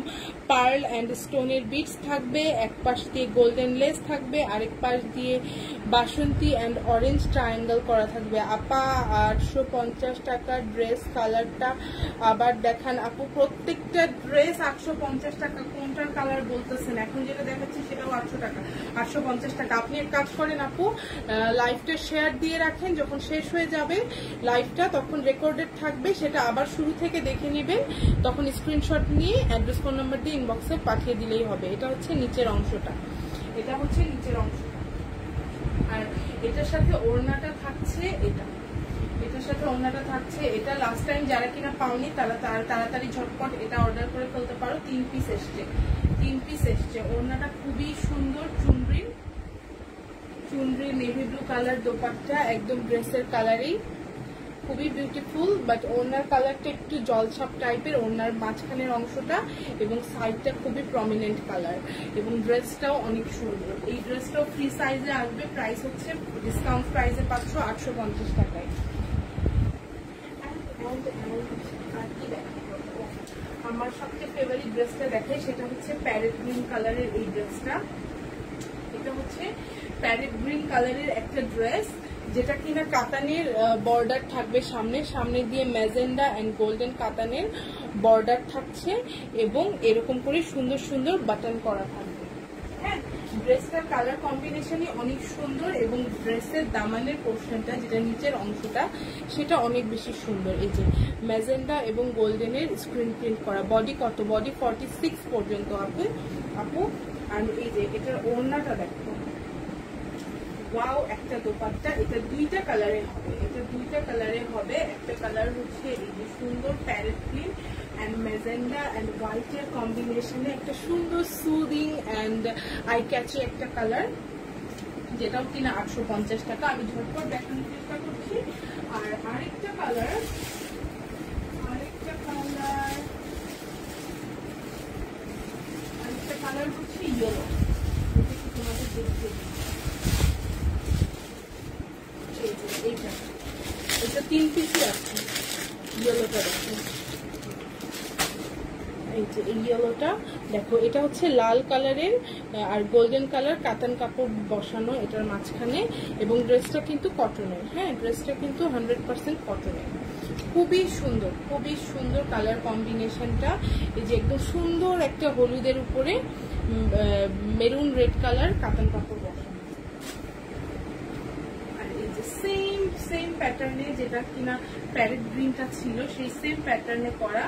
পার্ল অ্যান্ড স্টোনের বিটস থাকবে, এক পাশ দিয়ে গোল্ডেন লেস থাকবে, আরেক পাশ দিয়ে বাসন্তী অ্যান্ড অরেঞ্জ ট্রায়াঙ্গেল করা থাকবে। আপা 850 টাকার ড্রেস, কালারটা আবার দেখান আপু। প্রত্যেকটা ড্রেস 850 টাকা। কোনটার কালার বলতেছেন? এখন যেটা দেখাচ্ছি সেটাও 800 টাকা, 850 টাকা। আপনি এক কাজ করেন আপু, লাইভটা শেয়ার দিয়ে রাখেন, যখন শেষ হয়ে যাবে লাইভটা তখন রেকর্ডেড থাকবে, সেটা আবার শুরু থেকে দেখে নেবেন, তখন স্ক্রিনশট নিয়ে অ্যাড্রেস ফোন নাম্বার দিয়ে ইনবক্সে পাঠিয়ে দিলেই হবে। এটা হচ্ছে নিচের অংশটা, এটা হচ্ছে নিচের অংশটা। আর এটার সাথে ওড়নাটা থাকছে, এটার সাথে ওড়নাটা থাকছে। এটা লাস্ট টাইম যারা কিনা পাওনি তারা তাড়াতাড়ি ঝটপট এটা অর্ডার করে ফেলতে পারো। 3 পিস এসছে, 3 পিস এসছে। ওড়নাটা খুবই সুন্দর, চুনরি নেভি ব্লু কালার, দোপাট্টা একদম ড্রেসের কালারেই, খুবই বিউটিফুল। বাট ওড়নার কালারটা একটু জলছাপ টাইপের, ওড়নার মাঝখানের অংশটা এবং সাইডটা খুবই প্রমিনেন্ট কালার, এবং ড্রেসটাও অনেক সুন্দর। এই ড্রেসটাও ফ্রি সাইজে আসবে, প্রাইস হচ্ছে ডিসকাউন্ট প্রাইসে পাচ্ছ 850 টাকায়। আমার সবচেয়ে ফেভারিট ড্রেসটা দেখাই, সেটা হচ্ছে প্যারেট গ্রিন কালারের এই ড্রেসটা। এটা হচ্ছে প্যারেট গ্রিন কালারের একটা ড্রেস, যেটা কিনা কাতানের বর্ডার থাকবে সামনে দিয়ে ম্যাজেন্ডা এন্ড গোল্ডেন কাতানের বর্ডার থাকছে, এবং এরকম করে সুন্দর সুন্দর বাটন করা থাকবে। হ্যাঁ ড্রেসটার কালার কম্বিনেশনই অনেক সুন্দর, এবং ড্রেসের দামানের পোর্শনটা যেটা নিচের অংশটা সেটা অনেক বেশি সুন্দর। এই যে ম্যাজেন্ডা এবং গোল্ডেনের স্ক্রিন প্রিন্ট করা। বডি কত? বডি 46 পর্যন্ত আপু। আর এই যে এটার ওড়নাটা দেখো, ওয়াও একটা দোপাট্টা। এটা 2টা কালারে হবে, এটা 2টা কালারে হবে। একটা কালার হচ্ছে এই যে সুন্দর parrot green and magenta and হোয়াইটের কম্বিনেশনে একটা সুন্দর সুদিং অ্যান্ড আই ক্যাচি একটা কালার, যেটাও কিনা 850 টাকা। আমি ঝটপট দেখানোর চেষ্টা করছি। আর আরেকটা কালার হচ্ছে ইয়েলো, তোমাদের দেখতে এটা 3 পিসই আছে। ইয়েলোটা দেখো, এই যে এই ইয়েলোটা দেখো, এটা হচ্ছে লাল কালারের আর গোল্ডেন কালার কাতান কাপড় বসানো এটার মাঝখানে, এবং ড্রেসটা কিন্তু কটনের। হ্যাঁ, ড্রেসটা কিন্তু 100% কটনের। খুবই সুন্দর কালার কম্বিনেশনটা। এই যে একদম সুন্দর একটা হলুদের উপরে মেরুন রেড কালার কাতান কাপড় বসানো। আর এই যে সেম প্যাটার্নে, যেটা কিনা প্যারেট গ্রিনটা ছিল, সেই সেম প্যাটার্নে করা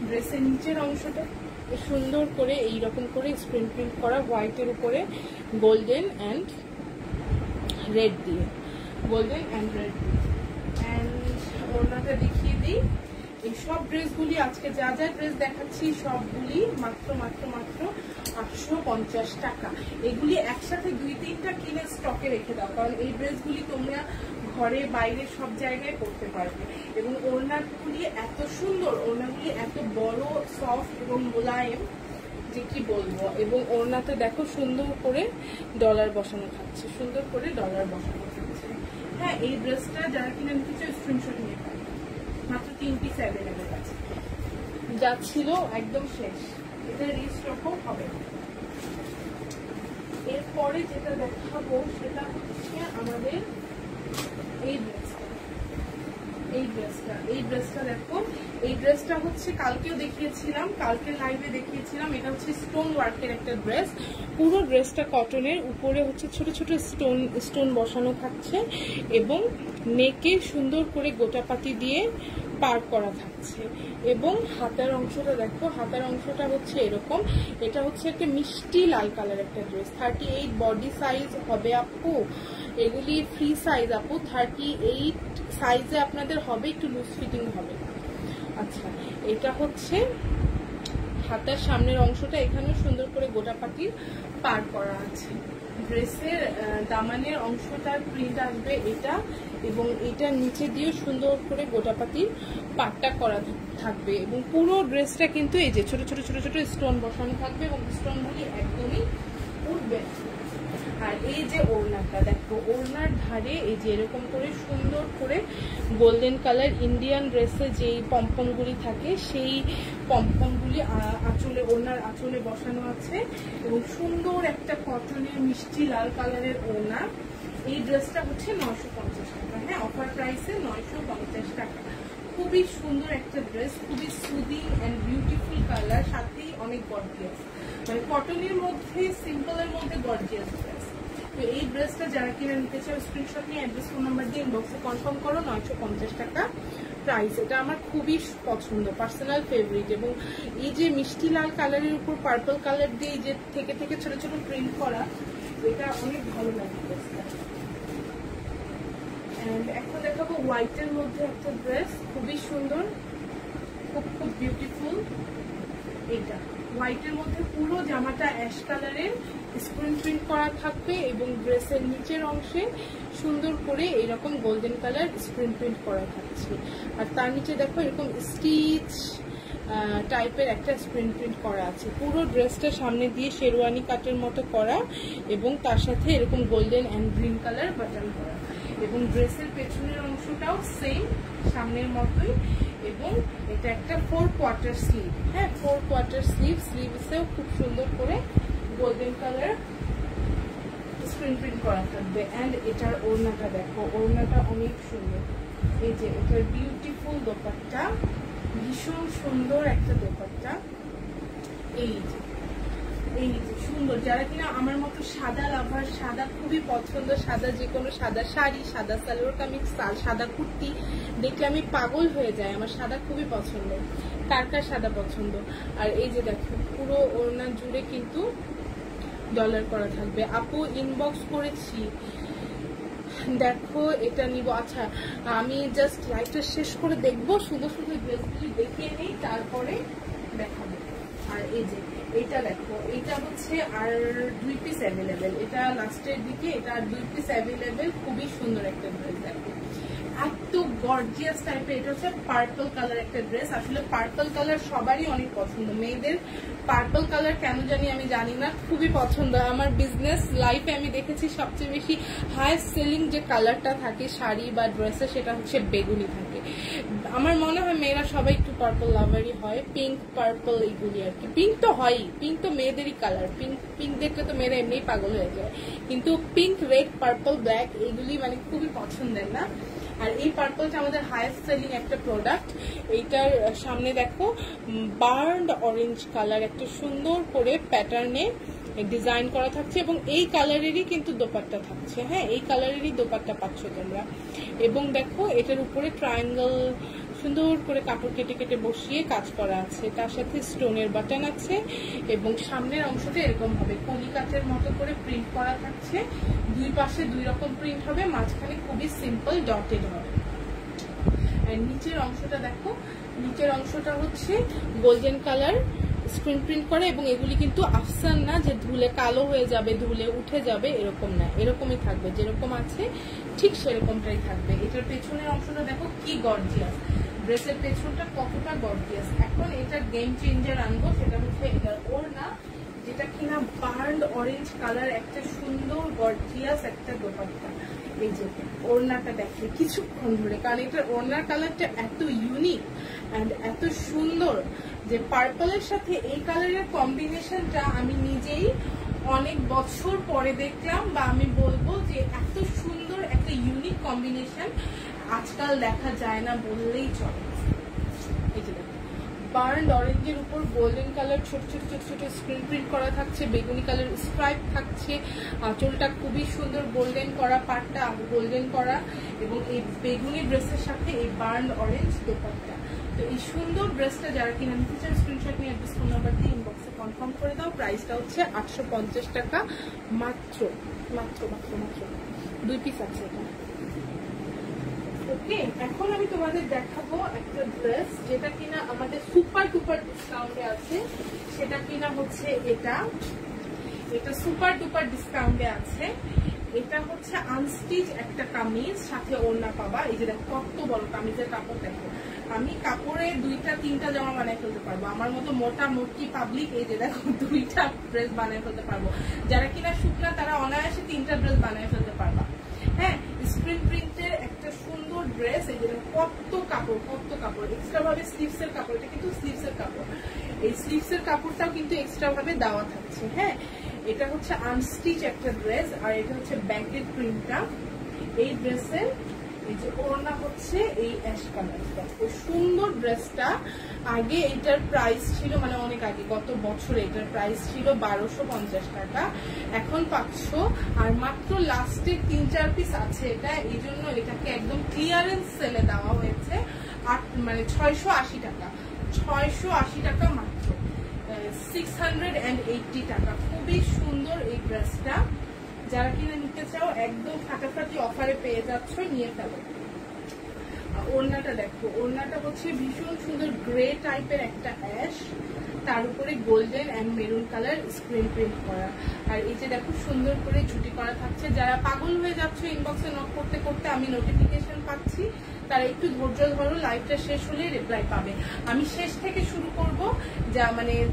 ড্রেসের নিচের অংশটা সুন্দর করে এইরকম করে স্ক্রিন প্রিন্ট করা হোয়াইটের উপরে গোল্ডেন অ্যান্ড রেড দিয়ে, অ্যান্ড ওড়নাটা দেখিয়ে দিই। এই সব ড্রেসগুলি আজকে যা ড্রেস দেখাচ্ছি সবগুলি মাত্র 850 টাকা। এগুলি একসাথে 2-3টা কিনে স্টকে রেখে দাও, কারণ এই ড্রেসগুলি তোমরা ঘরে বাইরে সব জায়গায় পরতে পারবে। এবং ওড়নাগুলি এত সুন্দর, ওড়নাগুলি এত বড়, সফট এবং মোলায়েম যে কি বলবো। এবং ওড়নাতে দেখো সুন্দর করে ডলার বসানো থাকছে, হ্যাঁ, এই ড্রেসটা যারা কিনে নিতে চাও স্ক্রিনশট নিয়ে পাবে। মাত্র 3 পিস অ্যাভেলেবেল আছে, যা ছিল একদম শেষ, এটা রিস্টকও হবে। এরপরে যেটা দেখাবো সেটা হচ্ছে আমাদের এই ড্রেসটা দেখো। এই ড্রেসটা হচ্ছে কালকেও দেখিয়েছিলাম, কালকে লাইভে দেখিয়েছিলাম। এটা হচ্ছে স্টোন ওয়ার্কের একটা ড্রেস। পুরো ড্রেসটা কটনের, উপরে হচ্ছে ছোট ছোট স্টোন বসানো থাকছে, এবং নেকে সুন্দর করে গোটাপাতি দিয়ে পার করা থাকছে। এবং হাতার অংশটা দেখো, হাতার অংশটা হচ্ছে এরকম। এটা হচ্ছে একটা মিষ্টি লাল কালার একটা ড্রেস। 38 বডি সাইজ হবে আপু, এগুলি ফ্রি সাইজ আপু। 38 সাইজে আপনাদের হবে, একটু লুজ ফিটিং হবে। আচ্ছা, এটা হচ্ছে হাতার সামনের অংশটা, এখানে সুন্দর করে গোটাপাতি পার করা আছে। ড্রেসের দামানের অংশটার প্রিন্ট আসবে এটা, এবং এটার নিচে দিয়ে সুন্দর করে গোটাপাতি পাটটা করা থাকবে। এবং পুরো ড্রেসটা কিন্তু এই যে ছোট ছোট স্টোন বসানো থাকবে, এবং স্টোনগুলি একদমই উঠবে। আর এই যে ওড়নাটা দেখো, ওড়নার ধারে এই যে এরকম করে সুন্দর করে গোল্ডেন কালার ইন্ডিয়ান ড্রেসে যেই পম্পমগুলি থাকে, সেই পম্পমগুলি ওড়নার আঁচলে বসানো আছে। এবং সুন্দর একটা কটনের মিষ্টি লাল কালারের ওড়না। এই ড্রেসটা হচ্ছে 950 টাকা। হ্যাঁ, অফার প্রাইসে 950 টাকা। খুবই সুন্দর একটা ড্রেস, খুবই সুদিং অ্যান্ড বিউটিফুল কালার, সাথেই অনেক গর্জিয়াস, মানে কটনের মধ্যে সিম্পলের মধ্যে গর্জিয়াস ড্রেস। তো এই ড্রেসটা যারা কিনে নিতে চাও স্ক্রিনশট নিয়ে অ্যাড্রেস ফোন নাম্বার দিয়ে ইনবক্সে কনফার্ম করো। 950 টাকা প্রাইস। এটা আমার খুবই পছন্দ, পার্সোনাল ফেভারিট। এবং এই যে মিষ্টি লাল কালারের উপর পার্পল কালার দিয়ে যে থেকে ছোট ছোট প্রিন্ট করা, এটা অনেক ভালো লাগে ড্রেসটা। এখন দেখাবো হোয়াইটের মধ্যে একটা ড্রেস, খুবই সুন্দর, খুব বিউটিফুল। এটা হোয়াইটের মধ্যে পুরো জামাটা অ্যাশ কালারের স্ক্রিন প্রিন্ট করা থাকবে, এবং ড্রেসের নিচের অংশে সুন্দর করে এইরকম গোল্ডেন কালার স্ক্রিন প্রিন্ট করা থাকছে। আর তার নিচে দেখো এরকম স্টিচ টাইপের একটা স্ক্রিন প্রিন্ট করা আছে। পুরো ড্রেসটা সামনে দিয়ে শেরওয়ানি কাটের মতো করা, এবং তার সাথে এরকম golden and green colour button করা। এবং ড্রেসের পেছনের অংশটাও সেম সামনের মতোই। এবং এটা একটা 4 কোয়ার্টার স্লিভ। হ্যাঁ, 4 কোয়ার্টার স্লিভ। স্লিভসেও খুব সুন্দর করে গোল্ডেন কালার স্ক্রিন প্রিন্ট করা থাকবে। অ্যান্ড এটার ওড়নাটা দেখো, ওড়নাটা অনেক সুন্দর। এই যে এটার বিউটিফুল দোপাট্টা, ভীষণ সুন্দর একটা দোপাট্টা। এই যে সুন্দর, যারা কিনা আমার মতো সাদা লাভার, সাদা খুবই পছন্দ, সাদা যে কোনো সাদা শাড়ি, সাদা সালোয়ার কামিজ, সাদা কুর্তি দেখলে আমি পাগল হয়ে যাই। আমার সাদা খুবই পছন্দ। কার কার সাদা পছন্দ? আর এই যে দেখো পুরো ওড়না জুড়ে কিন্তু ডলার করা থাকবে। আপু ইনবক্স করেছি, দেখো এটা নিব। আচ্ছা, আমি জাস্ট লাইভটা শেষ করে দেখবো, সুন্দর সুন্দর ড্রেসগুলি দেখিয়ে নিই, তারপরে দেখাবো। আর এই যে এটা দেখো, এটা হচ্ছে আর 2 পিস অ্যাভেলেবেল। এটা লাস্টের দিকে, এটা আর 2 পিস অ্যাভেলেবেল। খুবই সুন্দর একটা ড্রেস দেখো, এত গর্জিয়াস টাইপের। এটা হচ্ছে পার্পল কালার একটা ড্রেস। আসলে পার্পল কালার সবারই অনেক পছন্দ, মেয়েদের পার্পল কালার কেন জানি আমি জানি না, খুবই পছন্দ। আমার বিজনেস লাইফে আমি দেখেছি সবচেয়ে বেশি হাইয়েস্ট সেলিং যে কালারটা থাকে শাড়ি বা ড্রেসে, সেটা হচ্ছে বেগুনি থাকে। আমার মনে হয় মেয়েরা সবাই একটু পার্পল লাভারই হয়, পিঙ্ক পার্পল এইগুলি আর কি। পিঙ্ক তো হয়ই, পিঙ্ক তো মেয়েদেরই কালার, পিঙ্ক দেখলে তো মেয়েরা এমনিই পাগল হয়ে যায়, কিন্তু পিঙ্ক, রেড, পার্পল, ব্ল্যাক এইগুলি মানে খুবই পছন্দের না। আর এই পার্পলটা আমাদের হাইয়েস্ট সেলিং একটা প্রোডাক্ট। এইটার সামনে দেখো বার্নড অরেঞ্জ কালার একটা সুন্দর করে প্যাটার্নে ডিজাইন করা থাকছে এবং এই কালারেরই কিন্তু দোপাট্টা থাকছে। হ্যাঁ, এই কালারেরই দোপাট্টা পাচ্ছ তোমরা। এবং দেখো এটার উপরে ট্রায়াঙ্গেল সুন্দর করে কাপড় কেটে কেটে বসিয়ে কাজ করা আছে, তার সাথে স্টোনের বাটন আছে এবং সামনের অংশটা এরকম হবে কলি কাঠের মতো করে প্রিন্ট করা থাকছে। দুই পাশে দুই রকম প্রিন্ট হবে, মাঝখানে খুবই সিম্পল ডটেড হবে। আর নিচের অংশটা দেখো, নিচের অংশটা হচ্ছে গোল্ডেন কালার স্ক্রিন প্রিন্ট করে এবং এগুলি কিন্তু আফসান না যে ধুলে কালো হয়ে যাবে, ধুলে উঠে যাবে, এরকম না, এরকমই থাকবে, যেরকম আছে ঠিক সেরকমটাই থাকবে। এটার পেছনের অংশটা দেখো কি গর্জিয়াস, ড্রেসের পেছনটা কতটা গর্জিয়াস। এখন এটা গেম চেঞ্জার আনবো, সেটা হচ্ছে এটার ওড়না, যেটা কিনা বার্নড অরেঞ্জ কালার একটা সুন্দর গর্জিয়াস একটা দোপাট্টা। এই যে ওড়নাটা দেখে কিছুক্ষণ ধরে, কারণ এটার ওড়নার কালারটা এত ইউনিক অ্যান্ড এত সুন্দর যে পার্পলের সাথে এই কালারের কম্বিনেশনটা আমি নিজেই অনেক বছর পরে দেখলাম, বা আমি বলবো যে এত সুন্দর একটা ইউনিক কম্বিনেশন আজকাল দেখা যায় না বললেই চলে। এই যে বার্নড অরেঞ্জের উপর গোল্ডেন কালার ছোট ছোট ছোট ছোট স্ক্রিন প্রিন্ট করা থাকছে, বেগুনি কালার স্ট্রাইপ থাকছে, আঁচলটা খুবই সুন্দর গোল্ডেন করা, পাটটা গোল্ডেন করা এবং এই বেগুনি ড্রেসের সাথে এই বার্নড অরেঞ্জ দোপাট্টা। তো এই সুন্দর ড্রেসটা যারা কিনা নিতে চান স্ক্রিনশট নিয়ে অ্যাড্রেস ফোন নাম্বার দিয়ে ইনবক্সে কনফার্ম করে দাও। প্রাইসটা হচ্ছে 850 টাকা মাত্র মাত্র মাত্র মাত্র। 2 পিস আছে এটা। ওকে, এখন আমি তোমাদের দেখাবো একটা ড্রেস যেটা কিনা আমাদের সুপার ডুপার ডিসকাউন্টে আছে। সেটা কিনা হচ্ছে এটা সুপার ডুপার ডিসকাউন্টে আছে। এটা হচ্ছে আনস্টিচ একটা কামিজ, সাথে ওড়না পাবা। এই যে দেখো কত বড় কামিজের কাপড় দেখো, আমি কাপড়ে 2-3টা জামা বানাই ফেলতে পারবো। আমার মতো মোটা মোটি পাবলিক এই যে দেখো 2টা ড্রেস বানাই ফেলতে পারবো। যারা কিনা শুকনা তারা অনায়াসে 3টা ড্রেস বানাই ফেলতে পারবা। হ্যাঁ, স্ক্রিন প্রিন্টের একটা সুন্দর ড্রেস। এই যে কত কাপড়, কত কাপড়, এক্সট্রা ভাবে স্লিভস এর কাপড়, এটা কিন্তু স্লিভস এর কাপড়, এই স্লিভস এর কাপড়টাও কিন্তু এক্সট্রা ভাবে দেওয়া থাকছে। হ্যাঁ, এটা হচ্ছে আনস্টিচ একটা ড্রেস আর এটা হচ্ছে ব্যাকের প্রিন্টটা। এই ড্রেসের এই যে ওড়না হচ্ছে এই অ্যাশ কালারটা, খুব সুন্দর ড্রেসটা। আগে এটার প্রাইস ছিল, মানে অনেক আগে গত বছরে এটার প্রাইস ছিল 1250 টাকা, এখন 500। আর মাত্র লাস্টের 3-4 পিস আছে এটা, এই জন্য এটাকে একদম ক্লিয়ারেন্স সেলে দেওয়া হয়েছে 680 টাকা, 680 টাকা মাত্র, 680 টাকা। খুবই সুন্দর এই ড্রেসটা, যারা কিনে নিতে চাও একদম ফাটাফাটি অফারে পেয়ে যাচ্ছ, নিয়ে ফেলো। ওড়নাটা দেখো, ওড়নাটা হচ্ছে ভীষণ সুন্দর গ্রে টাইপের একটা অ্যাশ, তার উপরে golden and maroon colour screen print করা। আর এই যে দেখো সুন্দর করে ঝুটি করা থাকছে। যারা পাগল হয়ে যাচ্ছ ইনবক্সে নক করতে করতে আমি নোটিফিকেশন পাচ্ছি, তারা একটু ধৈর্য ধরো, লাইভটা শেষ হলে রিপ্লাই পাবে। আমি শেষ থেকে শুরু করব,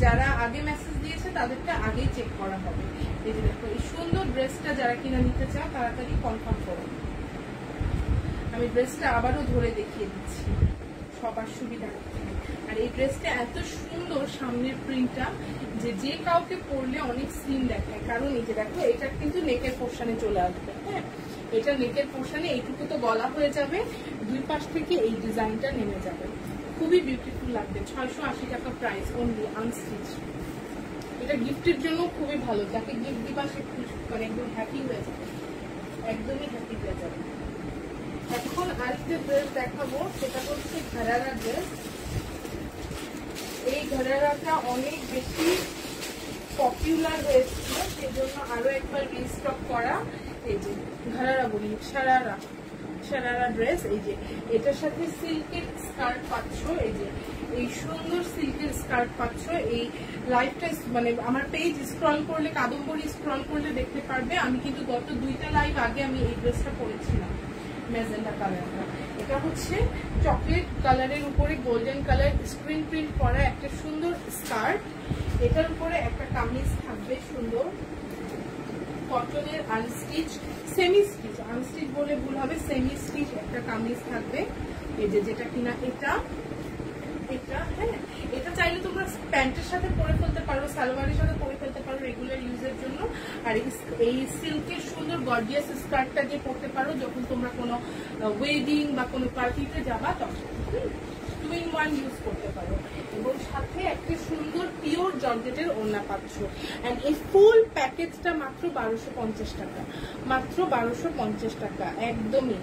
যারা আগে মেসেজ দিয়েছে তাদেরটা আগেই চেক করা হবে। এই যে দেখো এই সুন্দর ড্রেসটা যারা কিনা নিতে চাও তাড়াতাড়ি কনফার্ম করো। আমি ড্রেসটা আবারও ধরে দেখিয়ে দিচ্ছি সবার সুবিধা। আর এই ড্রেসটা এত সুন্দর, সামনের প্রিন্টটা যে কাউকে পরলে অনেক স্লিম দেখায়, কারণ এই যে দেখো এটা কিন্তু নেকের পোর্শনে চলে আসবে। হ্যাঁ, এটা নেকের পোর্শনে এইটুকু তো গলা হয়ে যাবে, দুই পাশ থেকে এই ডিজাইনটা নেমে যাবে, খুবই বিউটিফুল লাগবে। 680 টাকা প্রাইস, অনলি আনস্টিচ। এটা গিফটের জন্য খুবই ভালো, যাকে গিফট দিবা সে মানে একদম হ্যাপি হয়ে যাবে, একদমই হ্যাপি হয়ে যাবে। এখন আরেকটা ড্রেস দেখাবো, সেটা হচ্ছে ঘরারা ড্রেস। এই ঘরারাটা অনেক বেশি পপুলার হয়েছিল, সেজন্য আরো একবার রিস্টক করা। এই যে ঘরারা বলি, শারারা ড্রেস। এই যে এটার সাথে সিল্কের স্কার্ট পাচ্ছ, এই যে এই সুন্দর সিল্কের স্কার্ট পাচ্ছ। এই লাইভটা মানে আমার পেজ স্ক্রল করলে, কাদম্বরী স্ক্রল করলে দেখতে পারবে। আমি কিন্তু গত 2টা লাইভ আগে আমি এই ড্রেসটা পরেছিলাম, ম্যাজেন্টা কালারটা। এটা হচ্ছে চকলেট কালারের উপরে গোল্ডেন কালার স্ক্রিন প্রিন্ট করা একটা সুন্দর স্কার্ট। এটার উপরে একটা কামিজ থাকবে সুন্দর কটনের আনস্টিচ, সেমি স্টিচ, আনস্টিচ বলে ভুল হবে, সেমি স্টিচ একটা কামিজ থাকবে। এই যে যেটা কিনা এটা হ্যাঁ, এটা চাইলে তোমরা প্যান্টের সাথে পরে ফেলতে পারো, সালোয়ারের সাথে পরে ফেলতে পারো রেগুলার ইউজের জন্য। আর এই সিল্কের সুন্দর গর্জিয়াস স্কার্টটা দিয়ে পরতে পারো যখন তোমরা কোনো ওয়েডিং বা কোনো পার্টিতে যাবা, তখন 2-in-1 ইউজ করতে পারো। এবং সাথে একটা সুন্দর পিওর জর্জেটের ওড়না পাচ্ছ। এন্ড এই ফুল প্যাকেজটা মাত্র 1250 টাকা, মাত্র 1250 টাকা একদমই।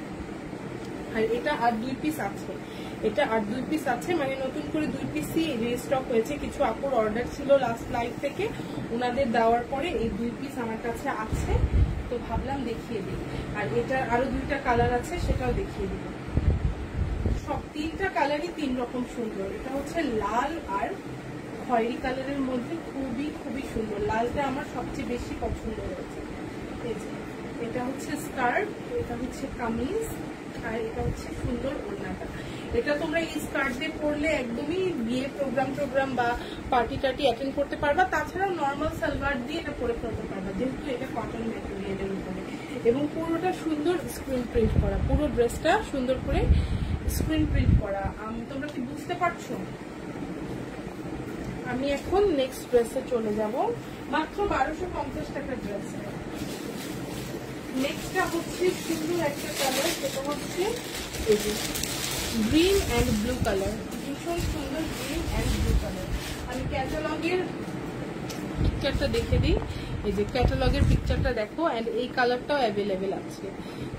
আর এটা আর 2 পিস আছে, এটা আর 2 পিস আছে, মানে নতুন করে 2 পিসই রিস্টক হয়েছে। কিছু আপুর অর্ডার ছিল লাস্ট লাইভ থেকে, ওনাদের দেওয়ার পরে এই 2 পিস আমার কাছে আছে, তো ভাবলাম দেখিয়ে দিই। আর এটা আরো 2টা কালার আছে, সেটাও দেখিয়ে দিব। সব 3টা কালারই 3 রকম সুন্দর। এটা হচ্ছে লাল আর খয়েরি কালারের মধ্যে খুবই খুবই সুন্দর। লালটা আমার সবচেয়ে বেশি পছন্দ হয়েছে। এটা হচ্ছে স্কার্ট, এটা হচ্ছে কামিজ, আর এটা হচ্ছে সুন্দর ওড়নাটা। এটা তোমরা এই স্কার্ট দিয়ে পরলে একদমই বিয়ে প্রোগ্রাম বা পার্টি টার্টি অ্যাটেন্ড করতে পারবা। তাছাড়াও নর্মাল সালোয়ার দিয়ে এটা পরে ফেলতে পারবা, যেহেতু এটা কটন ম্যাটেরিয়ালের উপরে। এবং পুরোটা সুন্দর স্ক্রিন প্রিন্ট করা, পুরো ড্রেসটা সুন্দর করে স্ক্রিন প্রিন্ট করা। তোমরা কি বুঝতে পারছো? আমি এখন নেক্সট ড্রেসে চলে যাব। মাত্র 1250 টাকার ড্রেস। নেক্সটটা হচ্ছে সুন্দর একটা কালার, সেটা হচ্ছে এই যে গ্রিন অ্যান্ড ব্লু কালার, ভীষণ সুন্দর গ্রিন অ্যান্ড ব্লু কালার। আমি ক্যাটালগের পিকচারটা দেখে দিই। এই যে ক্যাটালগের পিকচারটা দেখো। অ্যান্ড এই কালারটাও অ্যাভেলেবেল আছে,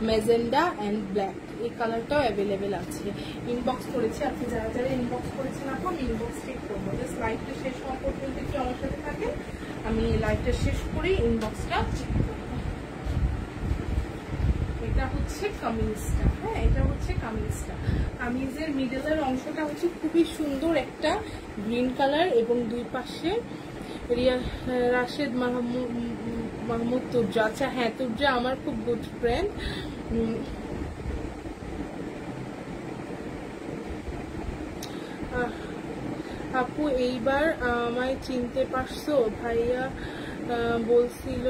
ম্যাজেন্ডা অ্যান্ড ব্ল্যাক, এই কালারটাও অ্যাভেলেবেল আছে। ইনবক্স করেছি, আপনি যারা যারা ইনবক্স করেছেন এখন ইনবক্স চেক করবো। জাস্ট লাইভটা শেষ হওয়া পর্যন্ত একটু আমার সাথে থাকে, আমি লাইভটা শেষ করেই ইনবক্সটা চেক করবো। এটা হচ্ছে কামিজটা, হ্যাঁ এটা হচ্ছে কামিজটা। কামিজের মিডলের অংশটা হচ্ছে খুবই সুন্দর একটা গ্রিন কালার, এবং 2 পাশে রাশেদ মাহমুদ তুর্জা। আচ্ছা হ্যাঁ, তুর্জা আমার খুব গুড ফ্রেন্ড। আপু এইবার আমায় চিনতে পারছো? ভাইয়া বলছিল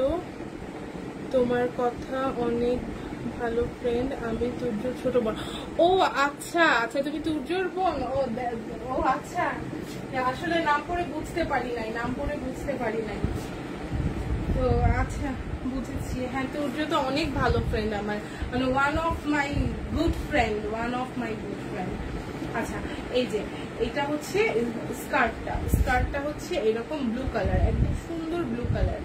তোমার কথা, অনেক ভালো ফ্রেন্ড, আমি তুর্যর ছোট বোন। ও আচ্ছা আচ্ছা, তুমি তুর্যর বোন? ও আচ্ছা, আসলে নাম পড়ে বুঝতে পারি নাই, তো আচ্ছা বুঝেছি। হ্যাঁ, তুর্য তো অনেক ভালো ফ্রেন্ড আমার, মানে one of my good friend. আচ্ছা এই যে এটা হচ্ছে স্কার্টটা হচ্ছে এরকম ব্লু কালার, একদম সুন্দর ব্লু কালার।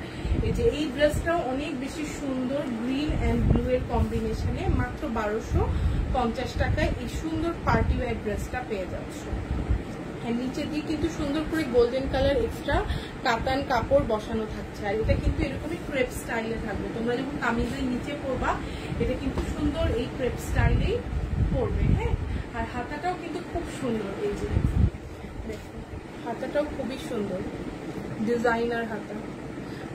এই যে এই ড্রেসটাও অনেক বেশি সুন্দর, গ্রিন অ্যান্ড ব্লু এর কম্বিনেশনে মাত্র 1250 টাকায় এই সুন্দর পার্টি ওয়্যার ড্রেসটা পেয়ে যাচ্ছ। নিচে দিয়ে কিন্তু সুন্দর করে গোল্ডেন কালার এক্সট্রা কাতান কাপড় বসানো থাকছে। আর এটা কিন্তু এরকমই ক্রেপ স্টাইলে থাকবে। তোমরা যখন কামিজের নিচে পরবা, এটা কিন্তু সুন্দর এই ক্রেপ স্টাইলেই পরবে। হ্যাঁ, আর হাতাটাও কিন্তু খুব সুন্দর। এই যে দেখো, হাতাটাও খুবই সুন্দর, ডিজাইনার হাতা।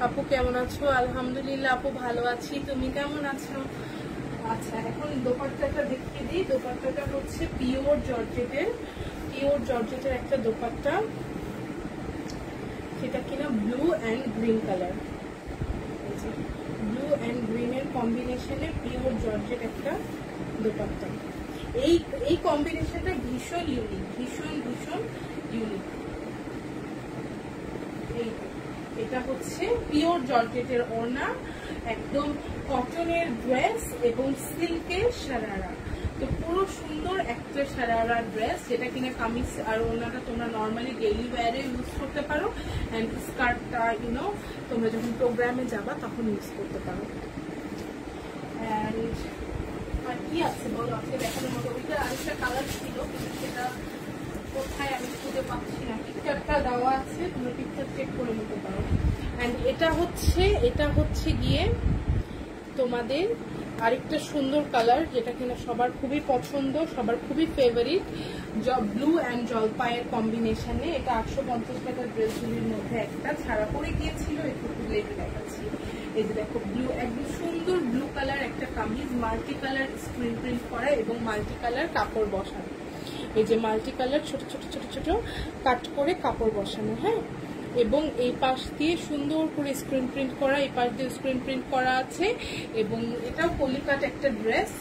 আপু কেমন আছো? আলহামদুলিল্লাহ আপু ভালো আছি, তুমি কেমন আছো? আচ্ছা এখন দোপাট্টাটা দেখিয়ে দিই। দোপাট্টাটা হচ্ছে পিওর জর্জেটের একটা দোপাট্টা, সেটা কিনা blue and green colour. Blue and গ্রিনের কম্বিনেশনে পিওর জর্জেট একটা দোপাট্টা। এই কম্বিনেশনটা ভীষণ ইউনিক, ভীষণ ইউনিক। এটা হচ্ছে পিওর জর্জেটের ওড়না, একদম কটনের ড্রেস এবং সিল্কের সারারা। তো পুরো সুন্দর একটা সারারা ড্রেস, যেটা কিনা কামিজ আর ওড়নাটা তোমরা নর্মালি ডেইলি ওয়্যারে ইউজ করতে পারো। অ্যান্ড স্কার্টটা তোমরা যখন প্রোগ্রামে যাবা তখন ইউজ করতে পারো। অ্যান্ড আর কি আছে বলো, আজকে দেখানোর মতো? ওইটা আরেকটা কালার ছিল, কিন্তু সেটা কোথায় আমি খুঁজে পাচ্ছি না। পিকচারটা দেওয়া আছে, তুমি পিকচার চেক করে নিতে পারো। অ্যান্ড এটা হচ্ছে গিয়ে তোমাদের আরেকটা সুন্দর কালার, যেটা কিনা সবার খুবই পছন্দ, সবার খুবই ফেভারিট, ব্লু অ্যান্ড জলপাইয়ের কম্বিনেশনে। এটা 850 টাকার ড্রেসগুলির মধ্যে একটা ছাড়া পড়ে গিয়েছিল, একটু লেগে দেখাচ্ছি। এই যে দেখো, ব্লু, একদম সুন্দর ব্লু কালার একটা kameez, multi colour screen print করা এবং মাল্টি কালার কাপড় বসানো। এই যে মাল্টি কালার ছোট ছোট কাট করে কাপড় বসানো। হ্যাঁ, এবং এই পাশ দিয়ে সুন্দর করে স্ক্রিন প্রিন্ট করা, এই পাশ দিয়ে স্ক্রিন প্রিন্ট করা আছে। এবং এটাও কলিকাট একটা ড্রেস।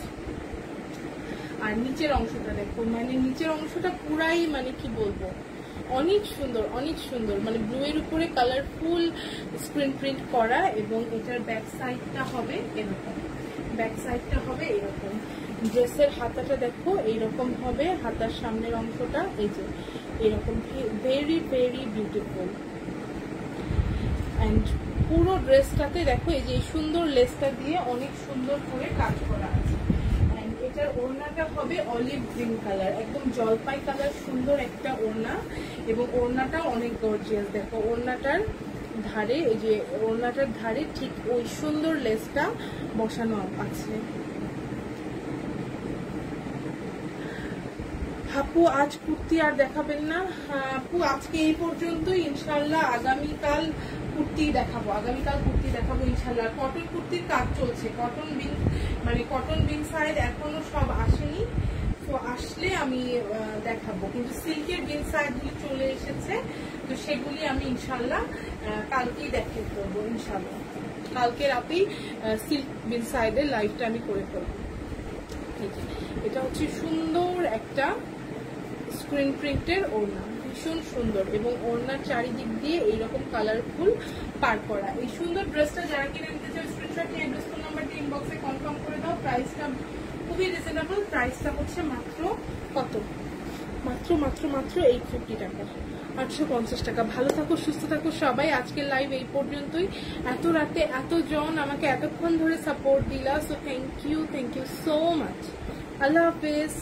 আর নিচের অংশটা দেখো, মানে নিচের অংশটা পুরাই মানে কি বলবো, অনেক সুন্দর, অনেক সুন্দর, মানে ব্লু এর উপরে কালারফুল স্ক্রিন প্রিন্ট করা। এবং এটার ব্যাক সাইডটা হবে এরকম, ব্যাক সাইডটা হবে এরকম। ড্রেসের হাতাটা দেখো এইরকম হবে, হাতার সামনের অংশটা এই যে এরকম, ভেরি ভেরি বিউটিফুল। অ্যান্ড পুরো ড্রেসটাতে দেখো এই যে সুন্দর লেসটা দিয়ে অনেক সুন্দর করে কাজ করা আছে। অ্যান্ড এটার ওড়নাটা হবে অলিভ গ্রিন কালার, একদম জলপাই কালার, সুন্দর একটা ওড়না। এবং ওড়নাটাও অনেক গর্জিয়াস, দেখো ওড়নাটার ধারে, এই যে ওড়নাটার ধারে ঠিক ওই সুন্দর লেসটা বসানো আছে। আপু আজ কুর্তি আর দেখাবেন না? আপু আজকে এই পর্যন্তই, ইনশাল্লাহ আগামীকাল কুর্তি দেখাবো, আগামীকাল কুর্তি দেখাবো ইনশাল্লাহ। কটন কুর্তির কাজ চলছে, কটন বিন মানে কটন বিন সাইড এখনো সব আসেনি, তো আসলে আমি দেখাবো। কিন্তু সিল্কের বিন সাইডগুলি চলে এসেছে, তো সেগুলি আমি ইনশাল্লাহ কালকেই দেখিয়ে করবো ইনশাল্লাহ। কালকে রাতেই সিল্ক বিন সাইডের লাইভটা আমি করে ফেলবো। এটা হচ্ছে সুন্দর একটা স্ক্রিন প্রিন্টের ওড়না, ভীষণ সুন্দর। এবং ওড়নার চারিদিক দিয়ে এইরকম কালারফুল পার করা। এই সুন্দর ড্রেসটা যারা কিনে নিতে চাও স্ক্রিনশট নিয়ে অ্যাড্রেস ফোন নাম্বারটি ইনবক্সে কনফার্ম করে দাও। প্রাইসটা খুবই রিজনেবল, প্রাইসটা হচ্ছে মাত্র কত, মাত্র মাত্র মাত্র 850 টাকা, 850 টাকা। ভালো থাকো, সুস্থ থাকো সবাই। আজকের লাইভ এই পর্যন্তই। এত রাতে এতজন আমাকে এতক্ষণ ধরে সাপোর্ট দিলা, so thank you so much. আল্লাহ হাফেজ।